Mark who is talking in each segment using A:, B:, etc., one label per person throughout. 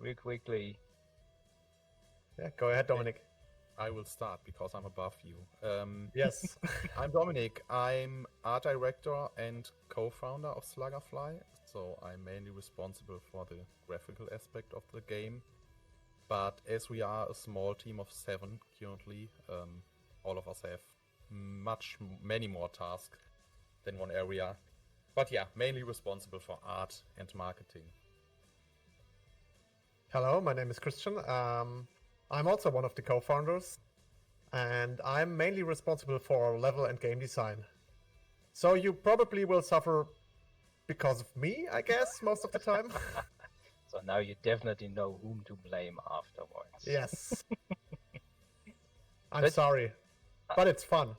A: real quickly.
B: Yeah, go ahead, Dominik.
C: I will start because I'm above you.
B: Yes.
C: I'm Dominik. I'm art director and co-founder of Sluggerfly, so I'm mainly responsible for the graphical aspect of the game. But as we are a small team of 7 currently, all of us have many more tasks than one area. But yeah, mainly responsible for art and marketing.
B: Hello, my name is Christian. I'm also one of the co-founders, and I'm mainly responsible for level and game design. So you probably will suffer because of me, I guess, most of the time.
A: So now you definitely know whom to blame afterwards.
B: Yes. I'm
A: But-
B: sorry, but it's fun.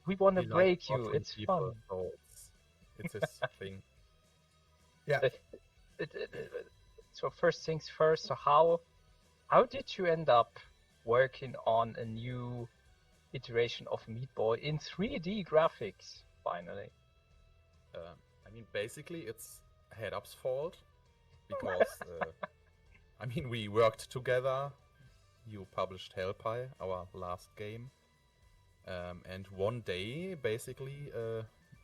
A: We want to
C: We like
A: break you.
C: torturing
A: It's
C: people,
A: fun.
C: so it's his thing.
B: Yeah.
A: So first things first. So how did you end up working on a new iteration of Meat Boy in 3D graphics? Finally.
C: I mean, basically, it's Head Up's fault because I mean, we worked together. You published Hellpie, our last game, and one day, basically,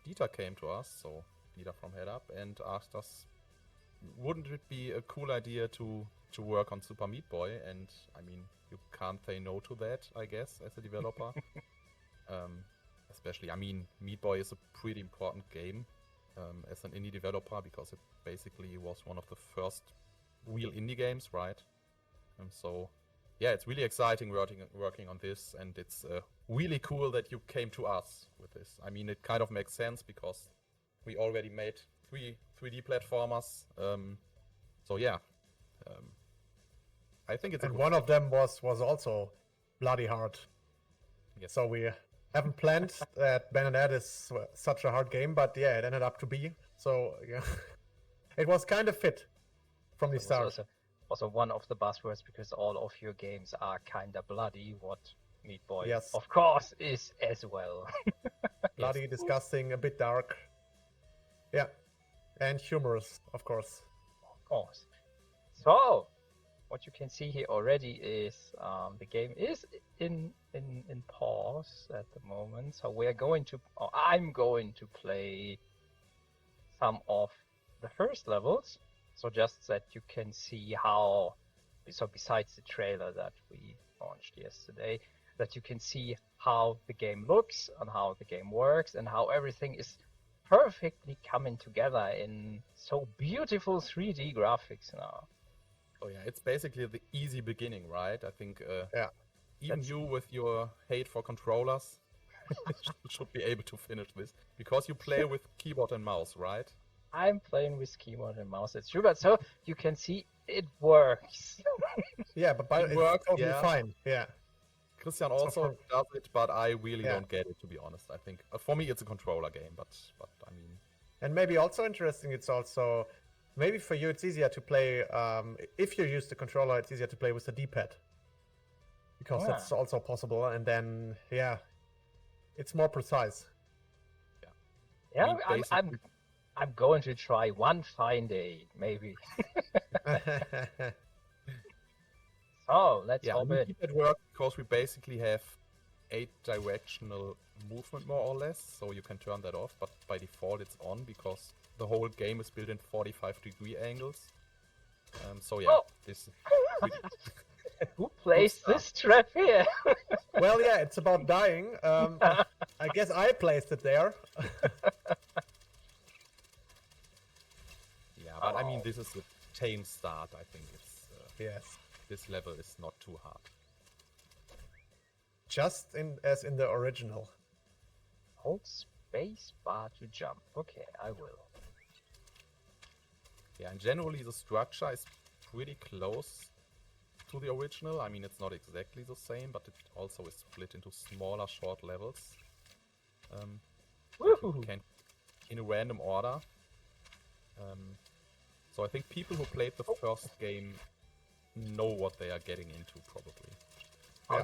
C: Dieter came to us, so Dieter from Head Up, and asked us, wouldn't it be a cool idea to work on Super Meat Boy? And I mean, you can't say no to that, I guess, as a developer. Especially, I mean, Meat Boy is a pretty important game as an indie developer because it basically was one of the first real indie games, right? So, yeah, it's really exciting working on this, and it's really cool that you came to us with this. I mean, it kind of makes sense because we already made 3D platformers. So yeah, I think it's a
B: And
C: good
B: one
C: fit.
B: of them was also bloody hard.
C: Yes.
B: So we haven't planned that Bayonet is such a hard game, but yeah, it ended up to be. So yeah, it was kind of fit from the
A: It was
B: start.
A: also one of the buzzwords because all of your games are kinda bloody. What Meat Boy,
B: Yes.
A: of course, is as well.
B: Bloody, disgusting, a bit dark. Yeah, and humorous, of course.
A: Of course. So, what you can see here already is the game is in pause at the moment. So we're going to, or I'm going to play some of the first levels. So just that you can see how, so besides the trailer that we launched yesterday, that you can see how the game looks and how the game works and how everything is perfectly coming together in so beautiful 3D graphics now.
C: Oh yeah, it's basically the easy beginning, right? I think
B: Yeah.
C: even
A: That's-
C: you with your hate for controllers should be able to finish this because you play with keyboard and mouse, right?
A: I'm playing with keyboard and mouse, it's true, but so you can see it works.
B: Yeah, but
C: It
B: it's
C: works,
B: totally
C: yeah.
B: fine. Yeah.
C: Christian
B: So
C: also
B: for-
C: does it, but I really
B: Yeah.
C: don't get it, to be honest. I think for me it's a controller game, but I mean,
B: And maybe also interesting, it's also, maybe for you it's easier to play, if you use the controller, it's easier to play with the D-pad. Because that's also possible, and then, yeah, it's more precise.
A: Yeah,
C: mean, basically-
A: I'm going to try one fine day, maybe. So let's
C: yeah,
A: hop
C: we
A: in.
C: keep it work because we basically have 8 directional movement more or less, so you can turn that off, but by default it's on because the whole game is built in 45-degree angles. So yeah,
A: Oh.
C: this
A: Who placed this trap here?
B: Well, yeah, it's about dying. I guess I placed it there.
C: yeah, but I mean
A: Oh.
C: this is a tame start. I think it's
B: Yes.
C: this level is not too hard.
B: Just as in the original.
A: Hold space bar to jump. Okay, I will.
C: Yeah, and generally the structure is pretty close to the original. I mean, it's not exactly the same, but it also is split into smaller, short levels. that you
A: Woohoo!
C: can in a random order. So I think people who played the first game know what they are getting into, probably.
A: Oh,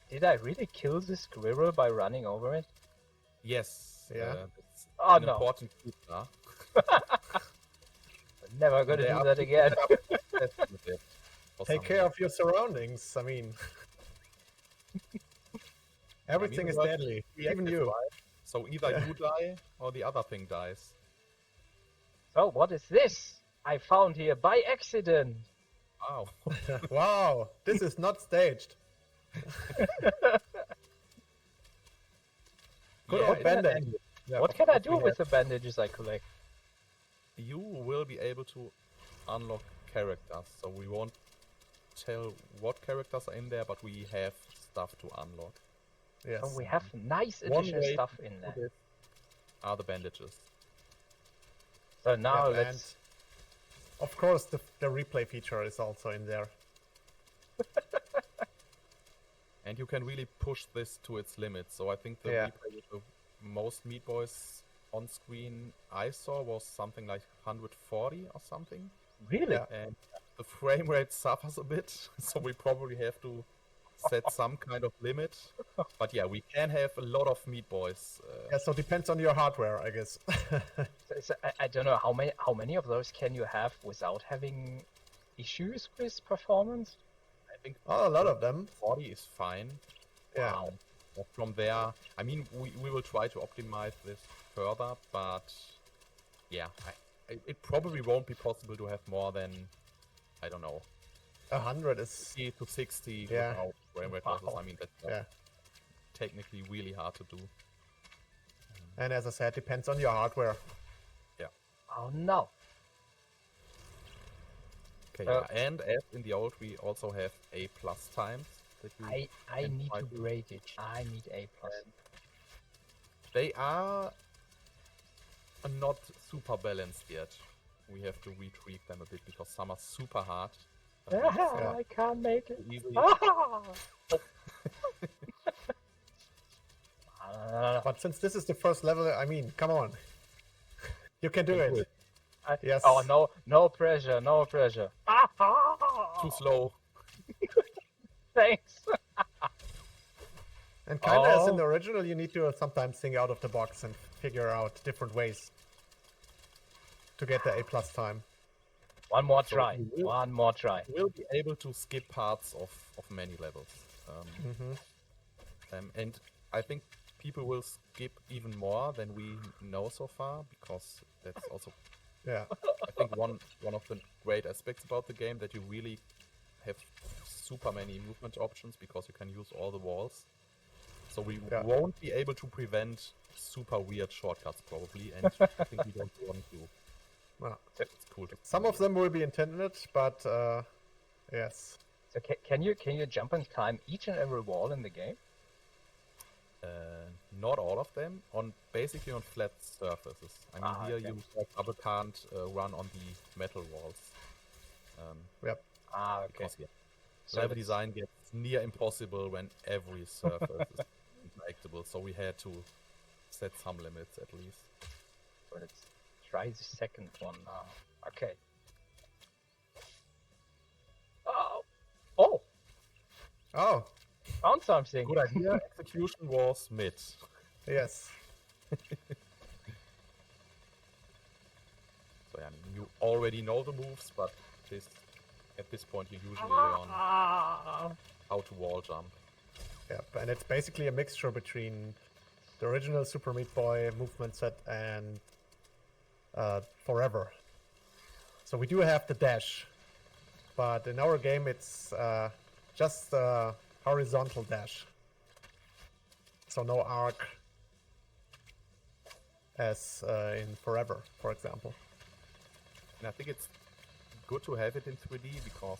A: did I really kill this squirrel by running over it?
C: Yes.
B: Yeah.
C: It's
A: Oh,
C: an
A: no.
C: important feature.
A: Never gonna
C: They
A: do
C: are
A: that again.
C: obsessed with it for
B: Take
C: some
B: care
C: reason.
B: of your surroundings. I mean, everything is
C: the world
B: deadly,
C: is
B: even
C: reactive,
B: you.
C: right? So either
B: Yeah.
C: you die or the other thing dies.
A: So what is this I found here by accident?
C: Wow.
B: Wow, this is not staged. Good
C: Yeah,
B: old
C: it's
B: bandit.
C: ended.
B: Yeah,
A: What
B: of
A: can I
B: course
A: do
B: we
A: with
B: have.
A: the bandages I collect?
C: You will be able to unlock characters. So we won't tell what characters are in there, but we have stuff to unlock.
B: Yes.
A: So we have nice
C: One
A: additional
C: way
A: stuff
C: to
A: in
C: do
A: there.
C: this are the bandages.
A: So now
B: Yep,
A: let's.
B: of course, the replay feature is also in there.
C: And you can really push this to its limits. So I think the
B: Yeah.
C: replay with the most Meat Boys on screen I saw was something like 140 or something.
A: Really?
B: Yeah.
C: And the frame rate suffers a bit, so we probably have to set some kind of limit. But yeah, we can have a lot of Meat Boys.
B: Yeah, so depends on your hardware, I guess.
A: So I don't know how many of those can you have without having issues with performance?
C: I think
B: Oh, a lot of them.
C: 40 is fine.
B: Yeah.
A: Wow.
C: But from there, I mean, we will try to optimize this further, but yeah, it probably won't be possible to have more than, I don't know,
B: 100 is
C: 50 to 60
B: Yeah.
C: without frame rate losses.
A: Wow.
C: I mean, that's
B: yeah.
C: technically really hard to do.
B: And as I said, depends on your hardware.
A: Oh no.
C: Okay, yeah. And as in the old, we also have A+ times that you
A: I
C: can
A: need
C: try
A: to break it. I need A+.
C: They are not super balanced yet. We have to retweak them a bit because some are super hard.
B: Yeah.
A: I can't make it.
C: Easily.
B: But since this is the first level, I mean, come on. You can do it. Yes.
A: Oh no, no pressure, no pressure.
C: Too slow.
A: Thanks.
B: And kinda as in
A: Oh.
B: the original, you need to sometimes think out of the box and figure out different ways to get the A+ time.
A: One more
C: So
A: try.
C: you will-
A: One more try.
C: We'll be able to skip parts of many levels. And I think people will skip even more than we know so far, because that's also,
B: Yeah.
C: I think, one of the great aspects about the game, that you really have super many movement options because you can use all the walls. So we
B: Yeah.
C: won't be able to prevent super weird shortcuts probably, and I think we don't want to.
B: Well,
C: It's cool to
B: some of them will be intended, but yes.
A: So can you jump and climb each and every wall in the game?
C: Not all of them, basically on flat surfaces. I mean, here
A: okay.
C: you, for example, can't run on the metal walls.
B: Yep.
A: Okay.
C: Because yeah,
A: So
C: level
A: let's-
C: design gets near impossible when every surface is interactable, so we had to set some limits at least.
A: So let's try the second one now. Okay. Oh. Oh.
B: Oh,
A: Found something.
C: Good idea. Execution was mid.
B: yes.
C: So yeah, I mean, you already know the moves, but at this point you usually learn
A: Ah.
C: how to wall jump.
B: Yep. And it's basically a mixture between the original Super Meat Boy movement set and Forever. So we do have the dash, but in our game it's just a horizontal dash. So no arc as in Forever, for example.
C: And I think it's good to have it in 3D because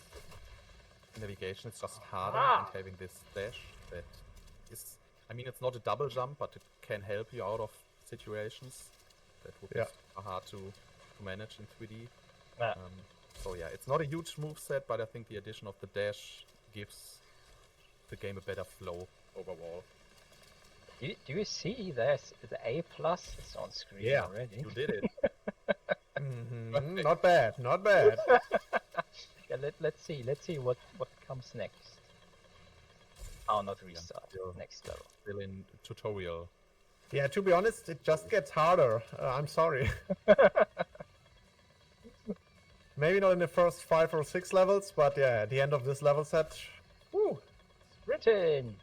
C: navigation is just harder, and having this dash that is, I mean, it's not a double jump, but it can help you out of situations that would be
B: Yeah.
C: super hard to manage in 3D.
A: Yeah.
C: So yeah, it's not a huge move set, but I think the addition of the dash gives the game a better flow overall.
A: Do you see there's the A+ is on screen
C: Yeah,
A: already?
C: you did it.
B: Mhm, not bad, not bad.
A: Yeah, let's see what comes next. Oh, not restart.
C: still-
A: Next level.
C: Still in tutorial.
B: Yeah, to be honest, it just gets harder. I'm sorry. Maybe not in the first 5 or 6 levels, but yeah, at the end of this level set, woo!
A: Written.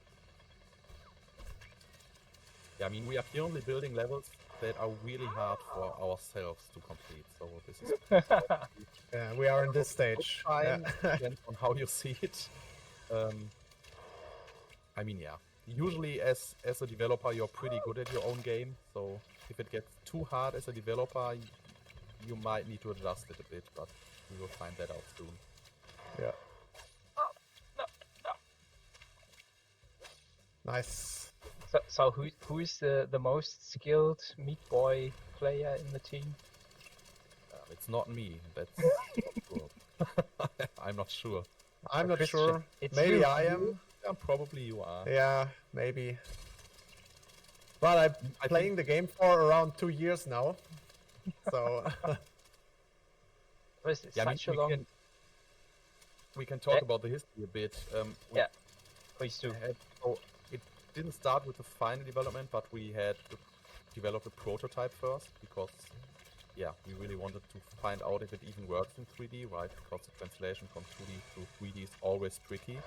C: Yeah, I mean, we are currently building levels that are really hard for ourselves to complete. So this is
B: Yeah, we are in this stage.
C: fine,
B: Yeah.
C: depends on how you see it. I mean, yeah. Usually, as a developer, you're pretty good at your own game. So if it gets too hard as a developer, you might need to adjust it a bit. But we will find that out soon.
B: Yeah.
A: Oh, no, no.
B: Nice.
A: So who's the most skilled Meat Boy player in the team?
C: It's not me. That's sure. I'm not sure.
B: I'm not
A: Christian,
B: sure.
A: it's
B: Maybe
A: you.
B: I am.
C: Yeah, probably you are.
B: Yeah, maybe. But I'm
C: I
B: playing the game for around 2 years now. So
A: Was it
C: Yeah, I mean,
A: such a long?
C: we can talk
A: Yeah.
C: about the history a bit. We
A: Yeah, please do.
C: so it didn't start with the final development, but we had to develop a prototype first because, yeah, we really wanted to find out if it even works in 3D, right? Because the translation from 2D to 3D is always tricky.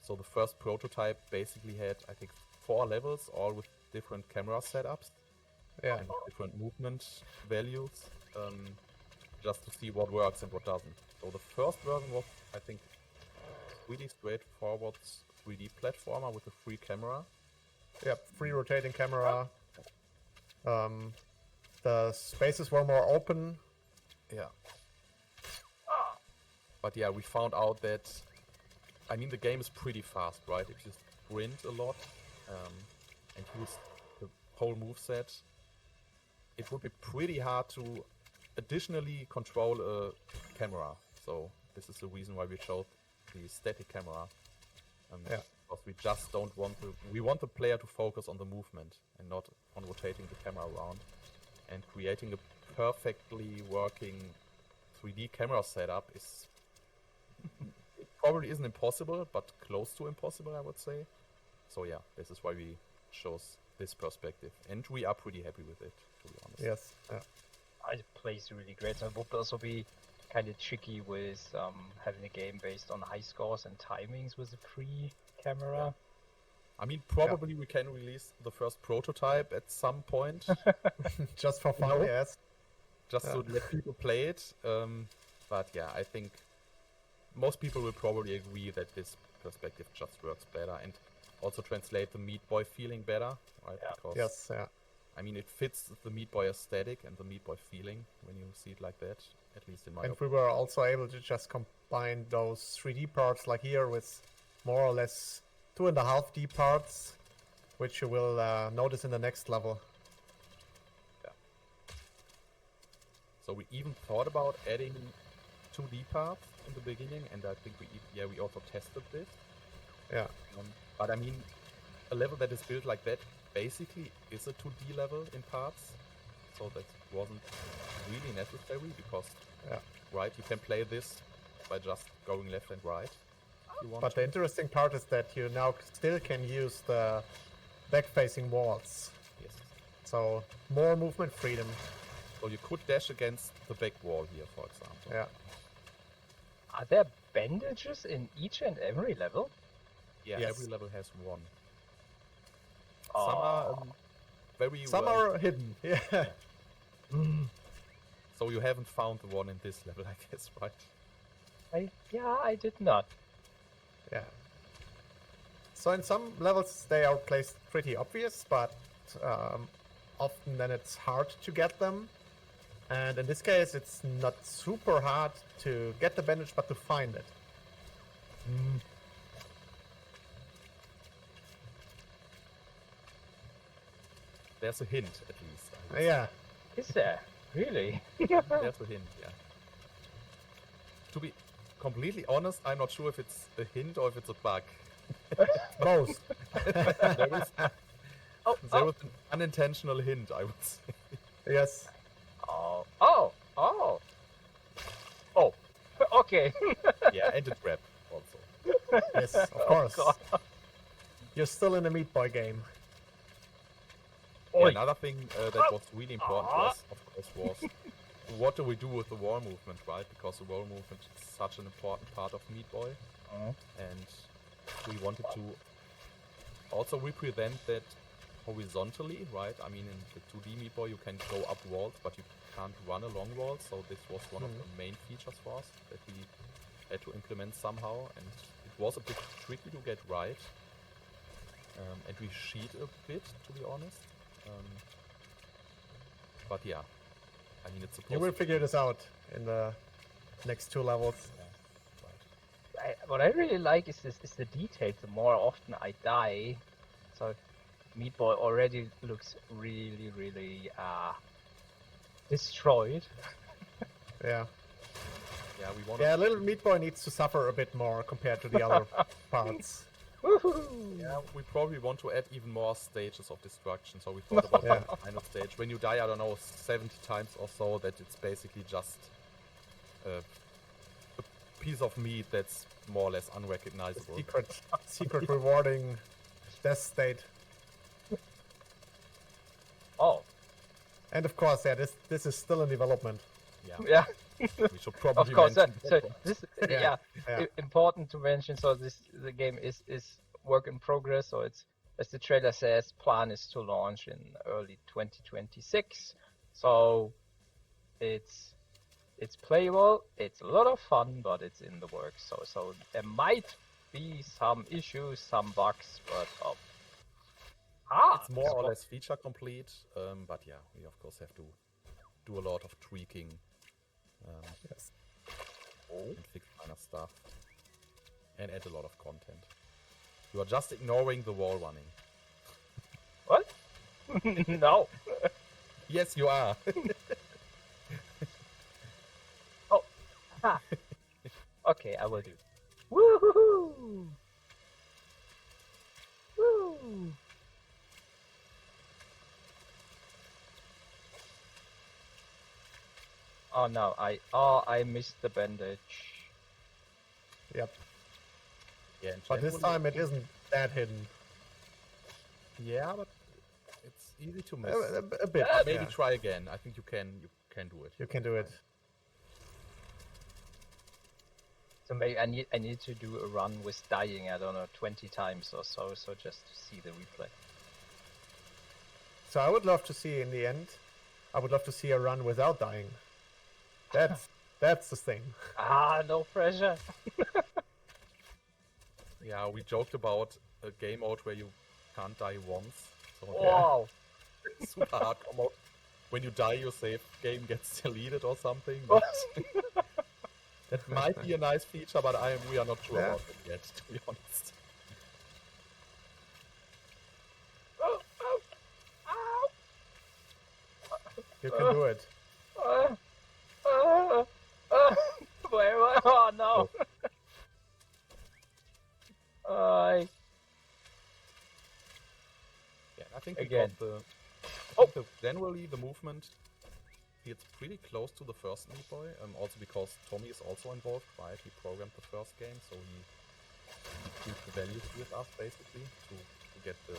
C: So the first prototype basically had, I think, 4 levels, all with different camera setups
B: yeah,
C: and different movement values, just to see what works and what doesn't. So the first version was, I think, really straightforward 3D platformer with a free camera.
B: yeah, free rotating camera. The spaces were more open.
C: Yeah. But yeah, we found out that, I mean, the game is pretty fast, right? If you sprint a lot and use the whole moveset, it would be pretty hard to additionally control a camera. So this is the reason why we chose the static camera.
B: Yeah.
C: Because we just don't want we want the player to focus on the movement and not on rotating the camera around. And creating a perfectly working 3D camera setup is it probably isn't impossible, but close to impossible, I would say. So yeah, this is why we chose this perspective, and we are pretty happy with it, to be honest.
B: Yes. Yeah.
A: It plays really great. So it would also be kind of tricky with having a game based on high scores and timings with a free camera.
C: I mean, probably we can release the first prototype at some point,
B: Just for fun,
C: know?
B: yes.
C: just to let people play it. But yeah, I think most people will probably agree that this perspective just works better and also translate the Meat Boy feeling better, right?
A: Yeah.
C: Because
B: Yes. Yeah.
C: I mean, it fits the Meat Boy aesthetic and the Meat Boy feeling when you see it like that, at least in my
B: And
C: opinion.
B: we were also able to just combine those 3D parts like here with more or less 2.5D parts, which you will notice in the next level.
C: So we even thought about adding 2D parts in the beginning, and I think we also tested this.
B: Yeah.
C: But I mean, a level that is built like that basically is a 2D level in parts, so that wasn't really necessary because,
B: Yeah.
C: right, you can play this by just going left and right if you want
B: But
C: to.
B: the interesting part is that you now still can use the back-facing walls.
C: Yes.
B: So more movement freedom.
C: So you could dash against the back wall here, for example.
B: Yeah.
A: Are there bandages in each and every level?
C: Yeah,
B: Yes.
C: every level has one. Some are very
B: Some
C: well.
B: are hidden. Yeah.
C: So you haven't found the one in this level, I guess, right?
A: I did not.
B: Yeah. So in some levels they are placed pretty obvious, but often then it's hard to get them. And in this case, it's not super hard to get the bandage, but to find it.
C: There's a hint, at least. I would
B: Yeah.
A: Is there? Really?
C: There's a hint, yeah. To be completely honest, I'm not sure if it's a hint or if it's a bug.
B: Most.
C: There is,
A: Oh,
C: there was an unintentional hint, I would say.
B: Yes.
A: oh, okay.
C: Yeah, and a trap also.
B: Yes, of course.
A: God.
B: You're still in a Meat Boy game.
C: Yeah,
A: Oi.
C: another thing that was really important to us, of course, was what do we do with the wall movement, right? Because the wall movement is such an important part of Meat Boy, and we wanted to also represent that horizontally, right? I mean, in the 2D Meat Boy, you can go up walls, but you can't run along walls. So this was one of the main features for us that we had to implement somehow, and it was a bit tricky to get right. And we cheat a bit, to be honest. But yeah, I mean, it's supposed
B: You will figure this out in the next 2 levels.
C: Yeah, right.
A: What I really like is the details. The more often I die, so Meat Boy already looks really destroyed.
B: Yeah.
C: Yeah, we want.
B: Yeah, little Meat Boy needs to suffer a bit more compared to the other parts.
A: Woohoo!
C: Yeah, we probably want to add even more stages of destruction. So we thought about
B: Yeah.
C: the final stage. When you die, I don't know, 70 times or so, that it's basically just a piece of meat that's more or less unrecognizable.
B: Secret rewarding death state.
A: Oh,
B: And of course, yeah, this is still in development.
C: Yeah,
A: yeah.
C: we should probably
A: Of course.
C: mention
A: So
C: that.
A: this,
B: Yeah,
A: yeah,
B: yeah.
A: important to mention. So the game is work in progress. So it's, as the trailer says, plan is to launch in early 2026. So it's playable. It's a lot of fun, but it's in the works. So there might be some issues, some bugs, but
C: It's more or less feature complete, but yeah, we of course have to do a lot of tweaking
B: Yes.
C: and fix minor stuff, and add a lot of content. You are just ignoring the wall running.
A: What? No.
C: Yes, you are.
A: Oh. Ha. Okay, I will do. Woohoo! Woo! Oh no, I missed the bandage.
B: Yep.
C: Yeah, and
B: But this
C: generally-
B: time it isn't that hidden.
C: Yeah, but it's easy to miss.
B: A bit.
C: Maybe
B: yeah.
C: try again. I think you can do it.
B: You can do it.
A: So maybe I need to do a run with dying, I don't know, 20 times or so just to see the replay.
B: So I would love to see in the end. I would love to see a run without dying. That's the thing.
A: Ah, no pressure.
C: Yeah, we joked about a game mode where you can't die once. So
A: Wow.
C: super hardcore mode. When you die, your save game gets deleted or something. But that might be a nice feature, but we are not sure
B: Yeah.
C: about it yet, to be honest.
A: Oh, oh, ow.
B: You can do it.
A: Where am I? Oh no.
C: Yeah, I think we
A: Again.
C: got the.
A: Oh.
C: Generally, the movement gets pretty close to the first Meat Boy. Also because Tommy is also involved, right? He programmed the first game, so he tweaked the values with us basically to get the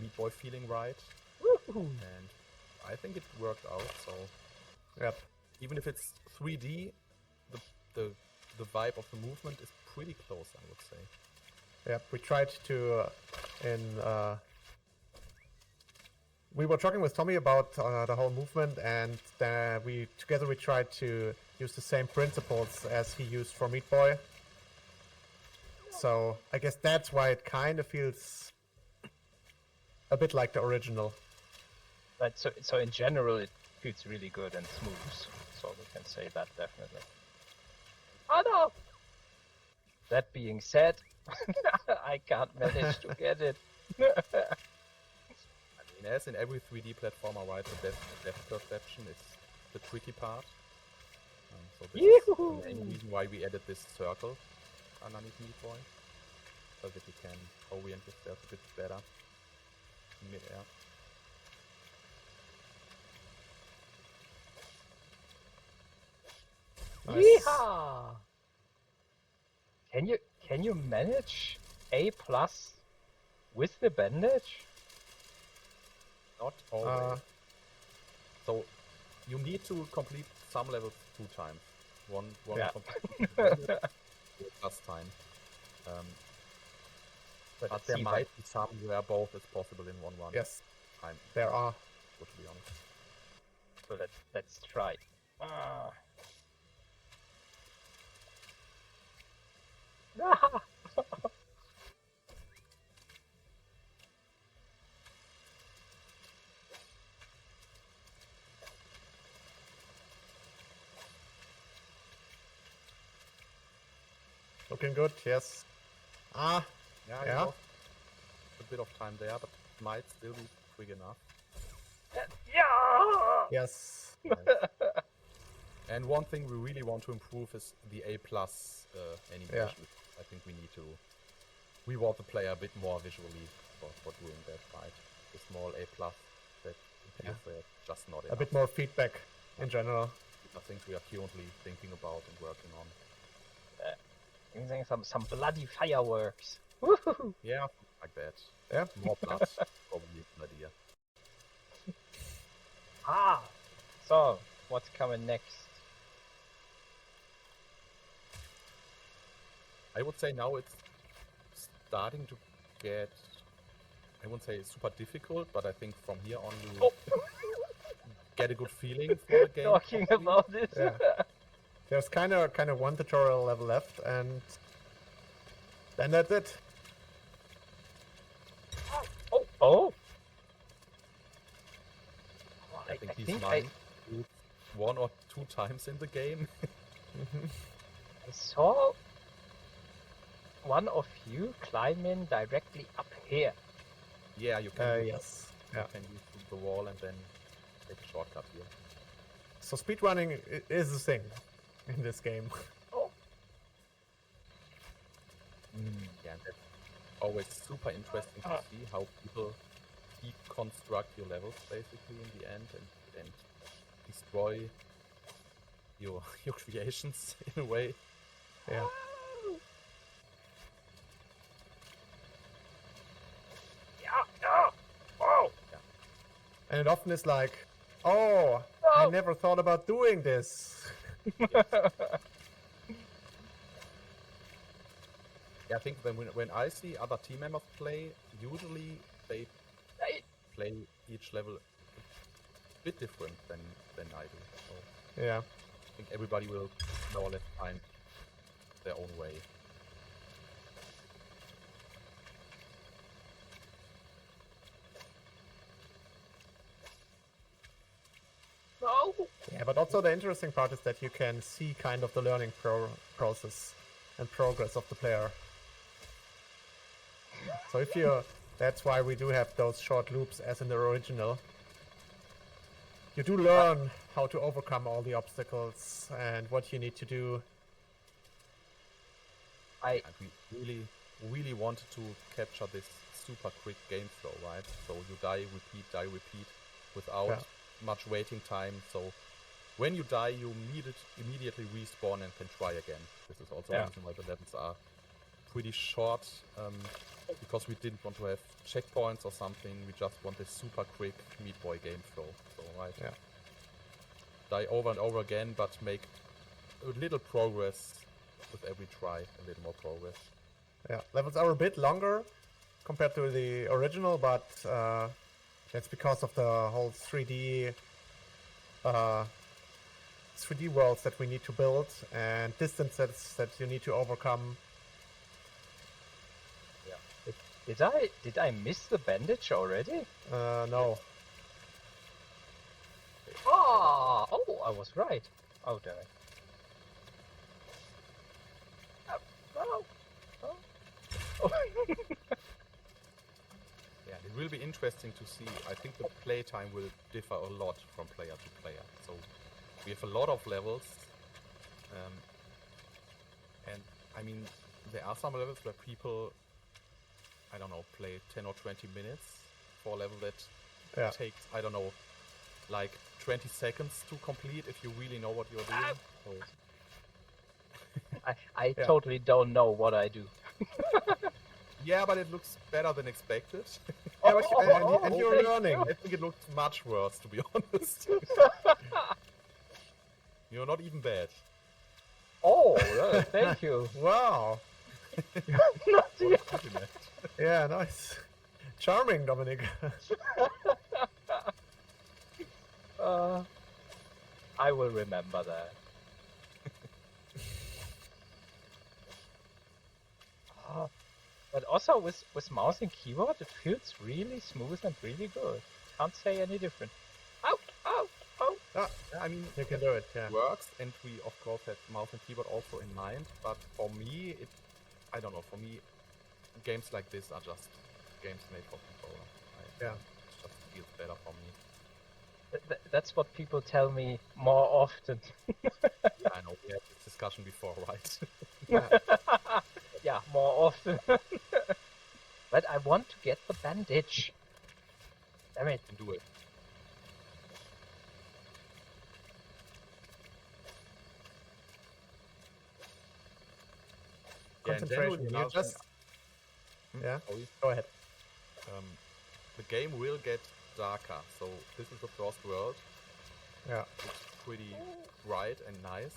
C: Meat Boy feeling right.
A: Woohoo.
C: And I think it worked out. So
B: Yep.
C: even if it's 3D, the vibe of the movement is pretty close, I would say.
B: Yep. We tried to we were talking with Tommy about the whole movement, and we tried to use the same principles as he used for Meat Boy. So I guess that's why it kind of feels a bit like the original.
A: But so in general it feels really good and smooth. So we can say that definitely. Oh no! That being said, I can't manage to get it.
C: I mean, as in every 3D platformer, right, the depth perception is the tricky part. So this is the
A: Yoo-hoo!
C: main reason why we added this circle underneath Meat Boy, so that you can orient yourself a bit better in mid-air.
B: Nice.
A: Yeehaw! Can you manage A+ with the bandage?
C: Not always. So you need to complete some levels 2 times. One
B: Yeah.
C: plus time.
A: But
C: But
A: let's
C: there
A: see if
C: might be some where both is possible in one run.
B: Yes,
C: Time,
B: there are.
C: to be honest.
A: so let's try. Ah.
B: Looking good, yes. Ah,
C: Yeah,
B: Yeah.
C: you lost a bit of time there, but might still be quick enough.
A: Yeah.
B: yes.
C: And one thing we really want to improve is the A+ animation. I think we need to reward the player a bit more visually for doing that, right? The small A+, that appears there, just not enough.
B: A bit more feedback in general.
C: I think we are currently thinking about and working on.
A: Using some bloody fireworks. Woohoo!
C: Yeah, like that.
B: Yeah.
C: More blood, probably a good idea.
A: Ah. So what's coming next?
C: I would say now it's starting to get, I wouldn't say super difficult, but I think from here on you
A: Oh.
C: get a good feeling for the game.
A: Talking
C: probably.
A: about this.
B: Yeah. There's kind of one tutorial level left, and then that's it.
A: Oh. Oh.
C: I think he's
A: think
C: mine 1 or 2 times in the game.
A: I saw one of you climb in directly up here.
C: Yeah, you can.
B: Yes.
C: You
B: Yeah.
C: can use the wall and then take a shortcut here.
B: So speedrunning is a thing in this game.
A: Oh.
C: Yeah, and that's always super interesting to see how people deconstruct your levels basically in the end and destroy your creations in a way.
B: Yeah.
A: Yeah. Oh.
B: And it often is like, oh, I
A: No.
B: never thought about doing this.
C: Yeah, I think when I see other team members play, usually they
A: Hey.
C: play each level a bit different than I do. So
B: Yeah.
C: I think everybody will more or less find their own way.
A: No.
B: Yeah, but also the interesting part is that you can see kind of the learning process and progress of the player. So if you, that's why we do have those short loops as in the original. You do learn how to overcome all the obstacles and what you need to do.
C: And we really wanted to capture this super quick game flow, right? So you die, repeat without much waiting time. So when you die, you immediately respawn and can try again. This is also the reason why the levels are pretty short, because we didn't want to have checkpoints or something. We just want this super quick Meat Boy game flow. So
B: Yeah.
C: die over and over again, but make a little progress with every try, a little more progress.
B: Yeah, levels are a bit longer compared to the original, but that's because of the whole 3D worlds that we need to build and distances that you need to overcome.
A: Did I miss the bandage already?
B: No.
A: Ah. Oh, I was right. Oh, damn it. Oh. Oh.
C: Yeah, it will be interesting to see. I think the playtime will differ a lot from player to player. So we have a lot of levels, and I mean there are some levels where people, I don't know, play 10 or 20 minutes for a level that takes, I don't know, like 20 seconds to complete if you really know what you're doing. So,
A: I totally don't know what I do.
C: yeah, but it looks better than expected.
B: Yeah, but and you're learning.
C: I think it looks much worse, to be honest. You're not even bad.
A: Oh, thank you.
B: Wow.
A: Not
C: What a
A: yet.
C: compliment.
B: Yeah, nice. Charming, Dominik.
A: I will remember that. But also with mouse and keyboard, it feels really smooth and really good. Can't say any different. Out, out, out.
B: Ah,
C: Yeah, I mean,
B: you can do it, yeah.
C: works, and we of course had mouse and keyboard also in mind. But for me, I don't know. For me, games like this are just games made for controller.
B: Yeah.
C: It just feels better for me.
A: That's what people tell me more often.
C: Yeah, I know we had this discussion before, right?
A: Yeah, more often. But I want to get the bandage. Damn it.
C: You can do it. Yeah, and
B: Concentration.
C: generally
B: You
C: now
B: just... Yeah,
C: sorry.
B: go ahead.
C: The game will get darker. So this is the first world.
B: Yeah.
C: It's pretty bright and nice.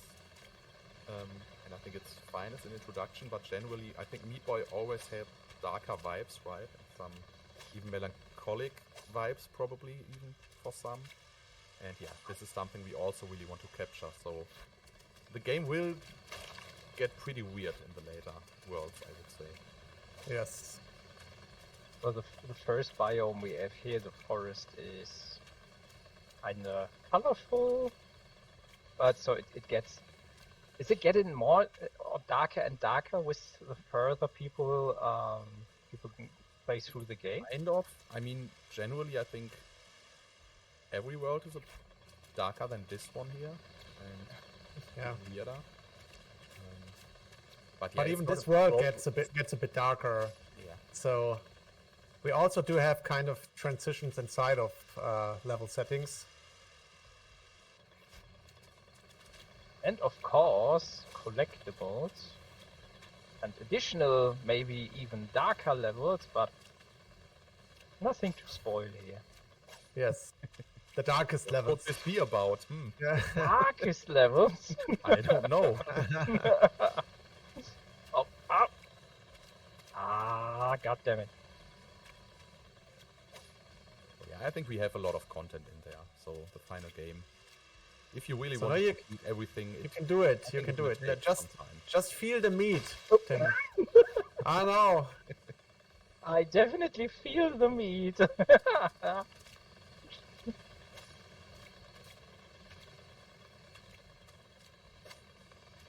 C: And I think it's fine as an introduction, but generally I think Meat Boy always had darker vibes, right? And some even melancholic vibes probably even for some. And yeah, this is something we also really want to capture. So the game will get pretty weird in the later worlds, I would say.
B: Yes.
A: Well, the first biome we have here, the forest, is kinda colorful, but so it gets. Is it getting more or darker and darker with the further people can play through the game?
C: Kind of. I mean, generally I think every world is a darker than this one here, and
B: Yeah.
C: weirder. But, yeah,
B: But
C: it's
B: even
C: not
B: this world
C: problem.
B: gets a bit darker.
C: Yeah.
B: So we also do have kind of transitions inside of level settings.
A: And of course, collectibles and additional, maybe even darker levels, but nothing to spoil here.
B: Yes. The darkest
C: What
B: levels.
C: would this be about?
B: Yeah.
A: Darkest levels?
C: I don't know.
A: Oh, ah! Ah, god damn it.
C: Yeah, I think we have a lot of content in there. So the final game, if you really
B: So
C: want
B: now
C: to
B: you-
C: complete everything,
B: You can do it. You
C: think
B: can
C: it
B: do
C: will
B: it.
C: take
B: Just
C: some time.
B: just feel the meat, Tim. I know.
A: I definitely feel the meat.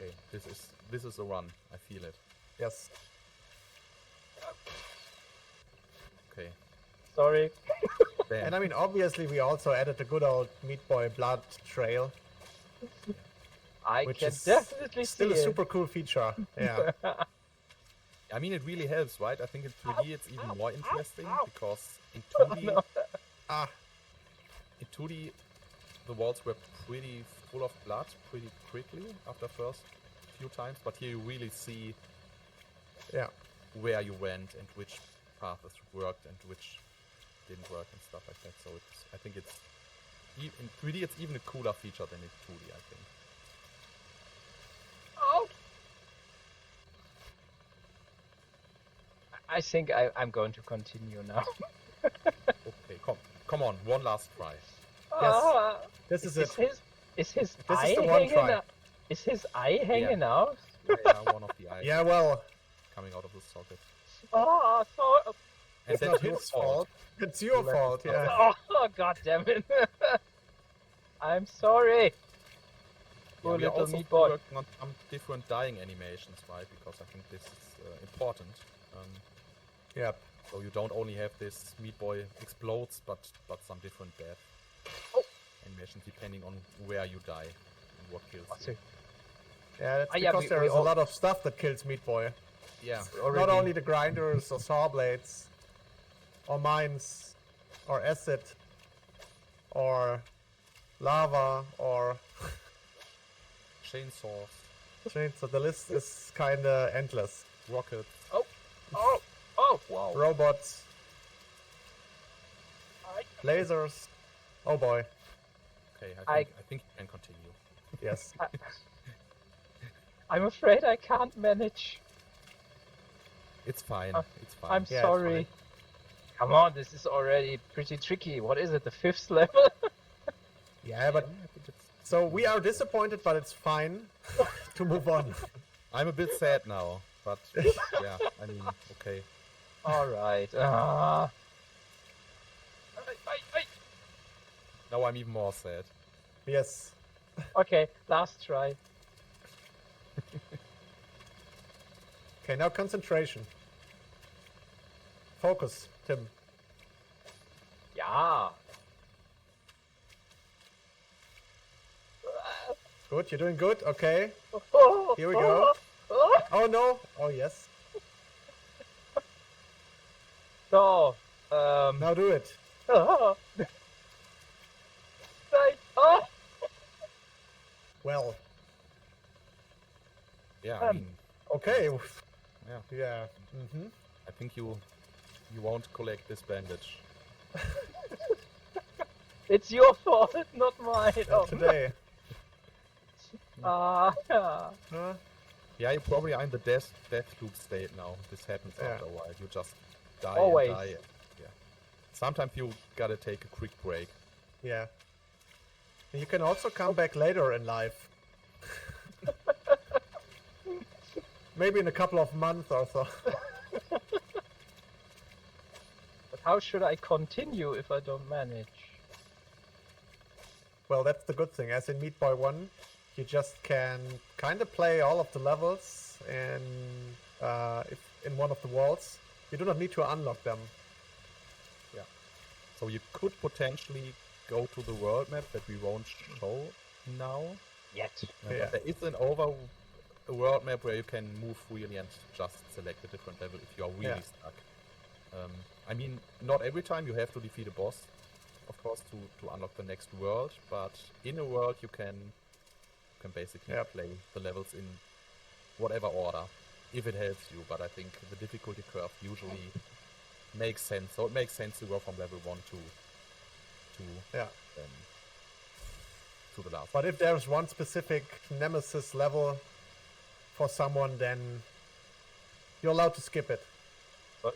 C: Okay, this is a run. I feel it.
B: Yes.
C: Okay.
A: Sorry.
C: Bam.
B: And I mean, obviously, we also added the good old Meat Boy blood trail,
A: I
B: which
A: can
B: is
A: definitely
B: still
A: see
B: a
A: it.
B: super cool feature. Yeah.
C: I mean, it really helps, right? I think in 3D it's even more interesting
A: ow.
C: because in
A: Oh,
C: 2D,
A: no.
B: Ah.
C: in 2D, the walls were pretty full of blood pretty quickly after first few times, but here you really see
B: Yeah.
C: where you went and which paths worked and which didn't work and stuff like that. So I think it's in 3D it's even a cooler feature than in 2D, I think.
A: Oh. I think I'm going to continue now.
C: Okay, come on, one last try.
A: Ah,
B: This is it.
A: Is his
B: This is
A: eye
B: the one
A: hanging
B: try.
A: out? Is his eye hanging out?
C: Yeah, one of the eyes
B: Yeah, well,
C: coming out of the socket.
A: Oh, so.
C: And
B: it's
C: that's
B: not
C: your
B: his fault. It's your
C: You left
B: fault,
C: it
B: yeah.
A: Oh, god damn it. I'm sorry.
C: Yeah,
A: Poor
C: we are
A: little
C: also
A: meat boy.
C: working on some different dying animations, right? Because I think this is important.
B: Yep.
C: So you don't only have this Meat Boy explodes, but some different death
A: Oh.
C: animations depending on where you die and what kills
A: What's
C: you.
A: it?
B: Yeah, that's
A: Ah, yeah,
B: because
A: we
B: there is a
A: all-
B: lot of stuff that kills Meat Boy.
C: Yeah,
B: Not only the grinders or saw blades, or mines, or acid, or lava, or
C: chainsaws,
B: chains. So the list is kinda endless.
C: rockets.
A: Oh, wow.
B: Robots,
A: I-
B: lasers. Oh boy.
C: Okay,
A: I-
C: I think you can continue.
B: Yes.
A: I'm afraid I can't manage.
C: It's fine.
A: Uh,
C: It's fine.
A: I'm
B: Yeah, it's
A: sorry. Come on, this is already pretty tricky. What is it, the 5th level?
B: Yeah, but
C: I think it's
B: so we are disappointed, but it's fine to move on.
C: I'm a bit sad now, but yeah, I mean, okay.
A: Alright.
C: Now I'm even more sad.
B: Yes.
A: Okay, last try.
B: Okay, now concentration. Focus, Tim.
A: Yeah.
B: Good, you're doing good. Okay.
A: Oh,
B: Here we go.
A: oh.
B: Oh no. Oh yes.
A: So,
B: Now do it.
A: oh. Right. Oh.
B: Well.
C: Yeah, I mean,
B: Okay.
C: yeah,
B: Yeah. Mm-hmm.
C: I think you won't collect this bandage.
A: It's your fault, not mine.
B: Not today.
A: Ah.
B: Huh?
C: Yeah, you probably are in the death loop state now. This happens
B: Yeah.
C: after a while. You just die
A: Always.
C: and die. Yeah. Sometimes you gotta take a quick break.
B: Yeah. You can also come back later in life. Maybe in a couple of months or so.
A: But how should I continue if I don't manage?
B: Well, that's the good thing. As in Meat Boy 1, you just can kind of play all of the levels in one of the worlds. You do not need to unlock them.
C: So you could potentially go to the world map that we won't show now.
A: Yet.
C: But
B: Yeah.
C: there is a world map where you can move freely and just select a different level if you are really
B: Yeah.
C: stuck. I mean, not every time you have to defeat a boss, of course, to unlock the next world, but in a world you can basically
B: Yep.
C: play the levels in whatever order, if it helps you. But I think the difficulty curve usually makes sense. So it makes sense to go from level 1 to
B: Yeah.
C: to the last.
B: But if there's one specific Nemesis level for someone, then you're allowed to skip it.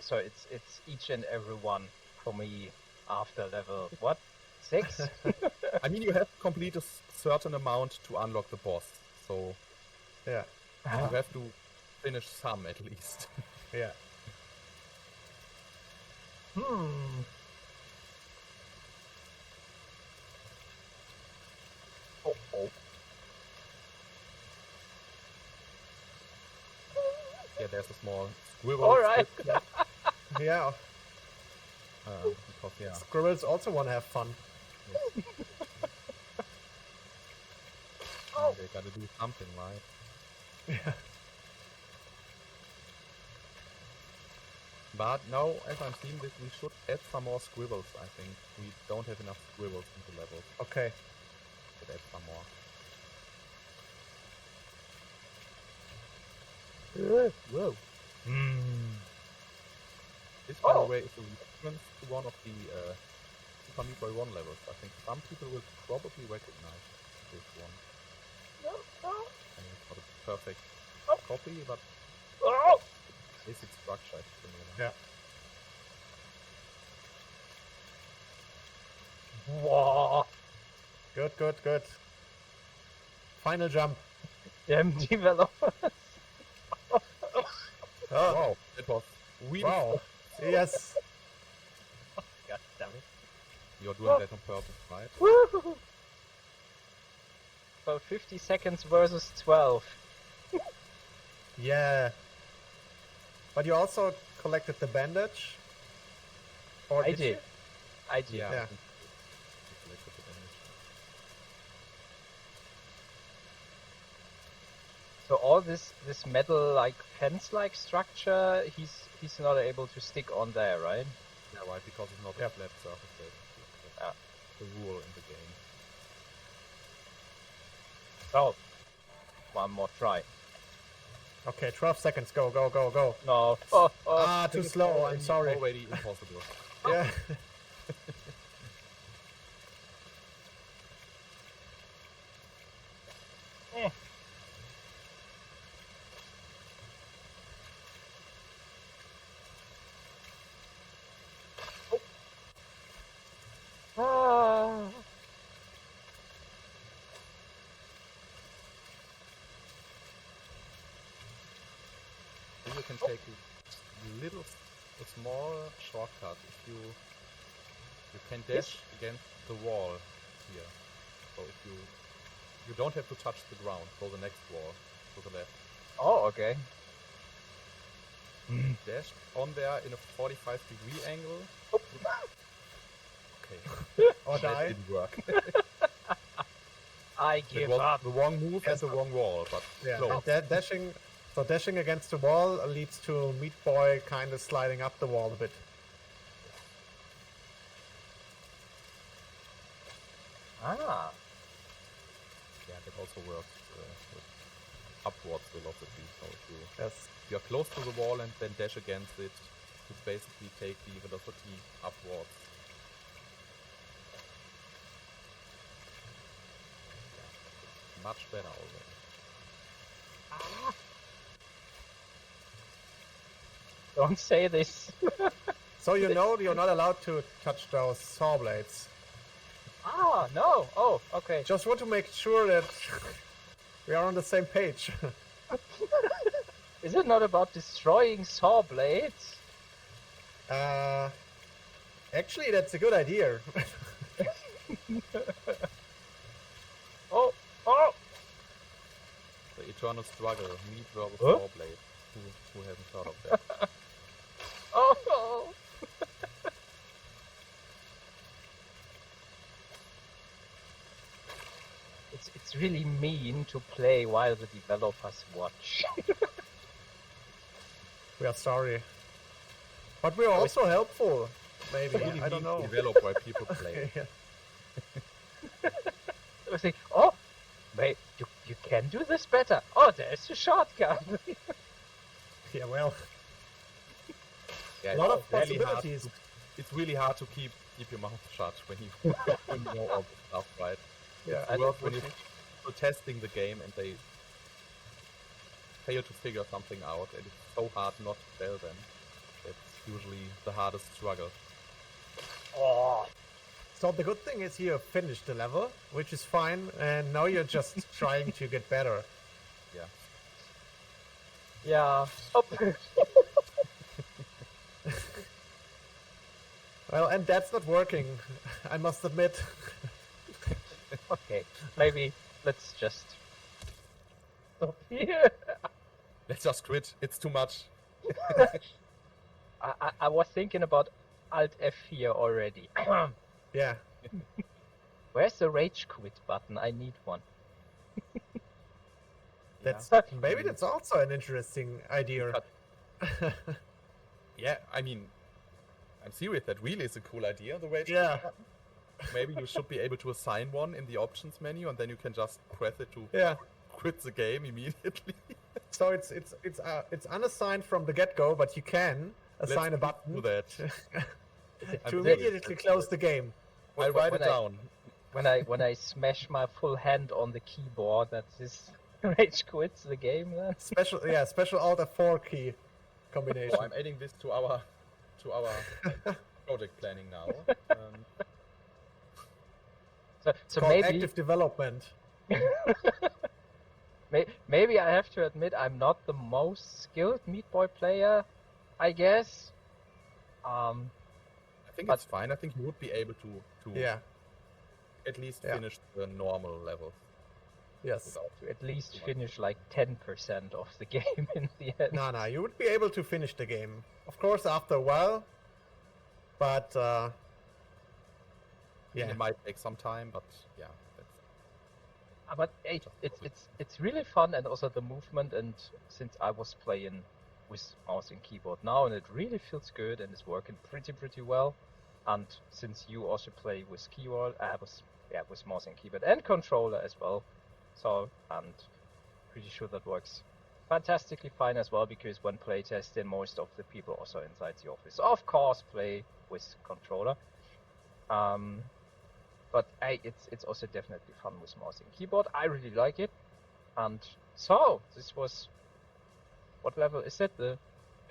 A: So it's each and every one for me after level what? 6?
C: I mean, you have to complete a certain amount to unlock the boss, so
B: Yeah.
C: you have to finish some at least.
B: Yeah.
A: Hmm. Oh.
C: Yeah, there's a small squirrel.
A: All right.
B: Yeah.
C: Because, yeah,
B: Squirrels also want to have fun.
C: they gotta do something, right?
B: Yeah.
C: But now, as I'm seeing this, we should add some more squirrels, I think. We don't have enough squirrels in the level.
B: Okay.
C: Should add some more. Whoa. This, by the way, is a reference to one of the Super Meat Boy 1 levels. I think some people will probably recognize this one. I mean, it's not a perfect copy, but
A: Oh.
C: basic structure is similar.
B: Yeah.
A: Wow.
B: Good. Final jump.
A: Damn developers.
B: Oh,
C: Wow, that was really
B: wow. Yes.
A: God damn it.
C: You're doing that on purpose, right?
A: Woo! So 50 seconds versus 12.
B: Yeah. But you also collected the bandage? Or
A: I
B: you?
A: did. I did.
C: Yeah.
B: Yeah.
C: I think you collected the damage.
A: So all this metal like fence like structure, he's not able to stick on there, right?
C: Yeah, right, because it's not
B: Yep.
C: a flat surface, basically.
A: Ah.
C: That's the rule in the game.
A: So one more try.
B: Okay, 12 seconds. Go.
A: No. Oh.
B: Ah, too
C: It's
B: slow. I'm
C: already-
B: sorry.
C: Already impossible.
B: Yeah.
C: can take a small shortcut. If you can dash against the wall here. So if you don't have to touch the ground, go the next wall to the left.
A: Oh, okay.
C: Dash on there in a 45-degree angle. Okay.
B: Or
C: That
B: die.
C: didn't work.
A: I
C: It
A: give
C: was
A: up.
C: the wrong move
B: Yes,
C: and the wrong wall, but
B: Yeah,
C: close.
B: dashing. So dashing against the wall leads to Meat Boy kind of sliding up the wall a bit.
A: Ah.
C: Yeah, that also works with upwards velocity. So if
B: Yes.
C: you're close to the wall and then dash against it, you basically take the velocity upwards. Yeah, much better already.
A: Don't say this.
B: So you know you're not allowed to touch those saw blades.
A: Ah, no. Oh, okay.
B: Just want to make sure that we are on the same page.
A: Is it not about destroying saw blades?
B: Actually, that's a good idea.
A: Oh, oh.
C: The eternal struggle, meat versus
A: Huh?
C: saw blade. Who hasn't thought of that?
A: Oh, oh. It's really mean to play while the developers watch.
B: We are sorry. But we're also helpful. Maybe.
C: Really
B: I don't
C: mean to
B: know.
C: develop while people play.
B: Yeah.
A: I think, oh, wait, you can do this better. Oh, there's a shotgun.
B: Yeah, well,
C: Yeah,
B: a lot of
C: it's really hard
B: possibilities.
C: to- It's really hard to keep your mouth shut when you know all this stuff, right?
B: Yeah,
C: It's
A: I
C: worse
A: think
C: when
A: we-
C: you're testing the game and they fail to figure something out, and it's so hard not to tell them. That's usually the hardest struggle.
A: Oh,
B: So the good thing is you finished the level, which is fine, and now you're just trying to get better.
C: Yeah.
A: yeah. Oh.
B: Well, and that's not working, I must admit.
A: Okay, maybe let's just stop here.
C: Let's just quit. It's too much.
A: I was thinking about Alt F4 already.
B: Yeah.
A: Where's the rage quit button? I need one.
B: That's
A: Yeah.
B: maybe that's also an interesting idea.
C: Cut. Yeah, I mean, I'm serious. That really is a cool idea. The rage.
B: Yeah.
C: Maybe you should be able to assign one in the options menu, and then you can just press it to
B: Yeah.
C: quit the game immediately.
B: So it's unassigned from the get-go, but you can assign a
C: Let's
B: button
C: do that.
B: to
C: I'm
B: immediately close the game.
C: I write it
A: when I-
C: down.
A: When I smash my full hand on the keyboard, that this rage quits the game then.
B: Special Alt F4 key combination.
C: Oh, I'm adding this to our project planning now.
A: So
B: Called
A: maybe
B: active development.
A: maybe I have to admit I'm not the most skilled Meat Boy player, I guess.
C: I think
A: But-
C: it's fine. I think you would be able to
B: Yeah.
C: at least
B: Yeah.
C: finish the normal level
B: Yes.
C: without
A: To at least finish like 10% of the game in the end.
B: No, you would be able to finish the game. Of course, after a while. But yeah.
C: It might take some time, but yeah.
A: But hey, it's really fun, and also the movement. And since I was playing with mouse and keyboard now, and it really feels good and it's working pretty well. And since you also play with keyboard, with mouse and keyboard and controller as well. So, and pretty sure that works fantastically fine as well, because when playtesting, most of the people also inside the office, of course, play with controller. But hey, it's also definitely fun with mouse and keyboard. I really like it. And so this was, what level is it? The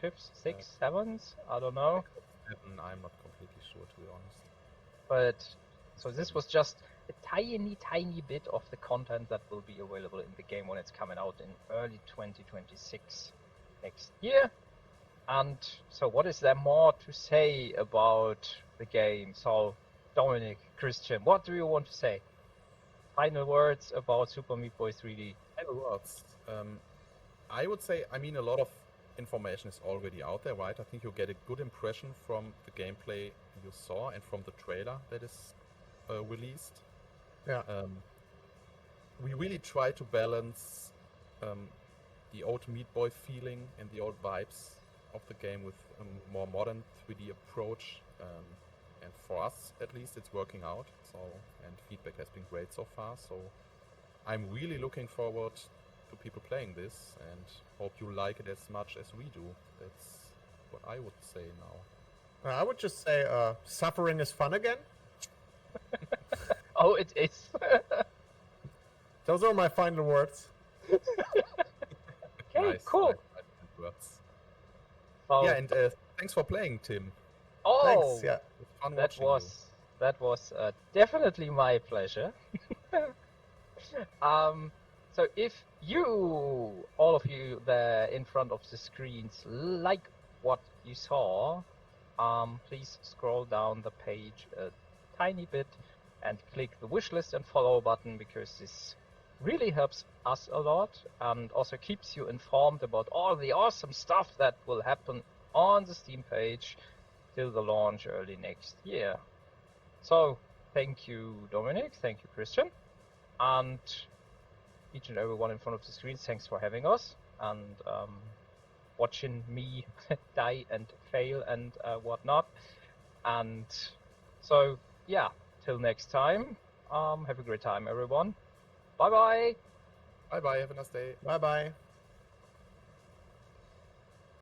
A: 5th, 6th, 7th? I don't know.
C: I'm not completely sure, to be honest.
A: But so this was just a tiny bit of the content that will be available in the game when it's coming out in early 2026 next year. And so what is there more to say about the game? So Dominik, Christian, what do you want to say? Final words about Super Meat Boy 3D.
C: Final words. I would say, I mean, a lot of information is already out there, right? I think you get a good impression from the gameplay you saw and from the trailer that is released.
B: Yeah.
C: We really try to balance the old Meat Boy feeling and the old vibes of the game with a more modern 3D approach. And for us, at least, it's working out. So, and feedback has been great so far. So, I'm really looking forward to people playing this, and hope you like it as much as we do. That's what I would say now.
B: I would just say suffering is fun again.
A: Oh, it is.
B: Those are my final words.
A: Okay,
C: Nice,
A: cool.
C: nice words.
A: So,
C: Yeah, and thanks for playing, Tim.
A: oh,
B: Thanks. Yeah.
C: It was fun
A: that
C: watching
A: was definitely my pleasure. So if you, all of you there in front of the screens, like what you saw, please scroll down the page a tiny bit and click the wishlist and follow button, because this really helps us a lot and also keeps you informed about all the awesome stuff that will happen on the Steam page till the launch early next year. So thank you, Dominik, thank you, Christian, and each and everyone in front of the screens, thanks for having us and watching me die and fail and whatnot. And so, yeah, till next time, have a great time, everyone. Bye bye.
C: Bye bye, have a nice day.
B: Bye bye.